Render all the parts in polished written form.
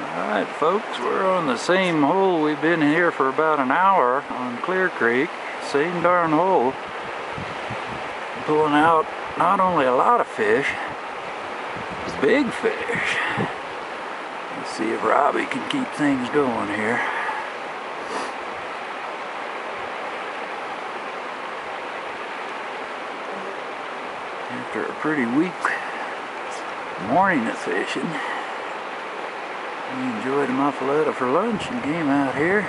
Alright folks, we're on the same hole. We've been here for about an hour on Clear Creek. Same darn hole. Pulling out not only a lot of fish, big fish. Let's see if Robbie can keep things going here. After a pretty weak morning of fishing, we enjoyed a muffaletta for lunch and came out here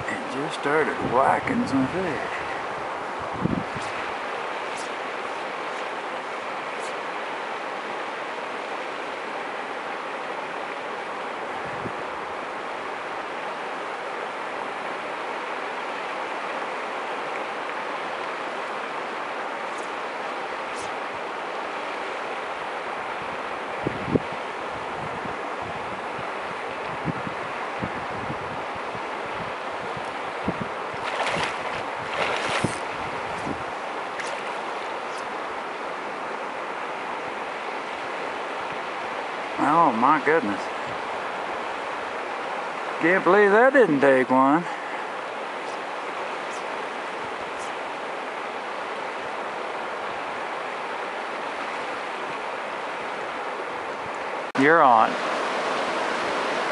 and just started whacking some fish. Oh my goodness. Can't believe that didn't take one. You're on.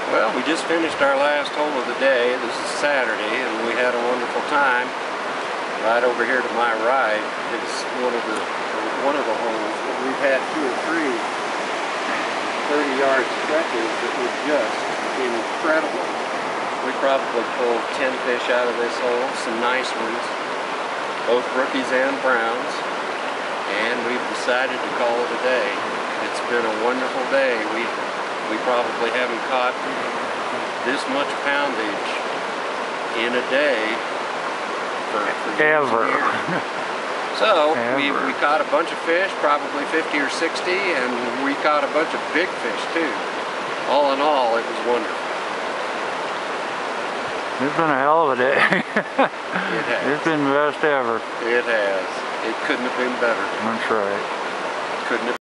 Well, we just finished our last hole of the day. This is Saturday, and we had a wonderful time. Right over here to my right is one of the holes. We've had 2 or 3 30-yard stretches that were just incredible. We probably pulled 10 fish out of this hole, some nice ones, both rookies and browns, and we've decided to call it a day. It's been a wonderful day. We probably haven't caught this much poundage in a day for ever. Years. So, we caught a bunch of fish, probably 50 or 60, and we caught a bunch of big fish too. All in all, it was wonderful. It's been a hell of a day. It has. It's been the best ever. It has. It couldn't have been better. That's right. Couldn't have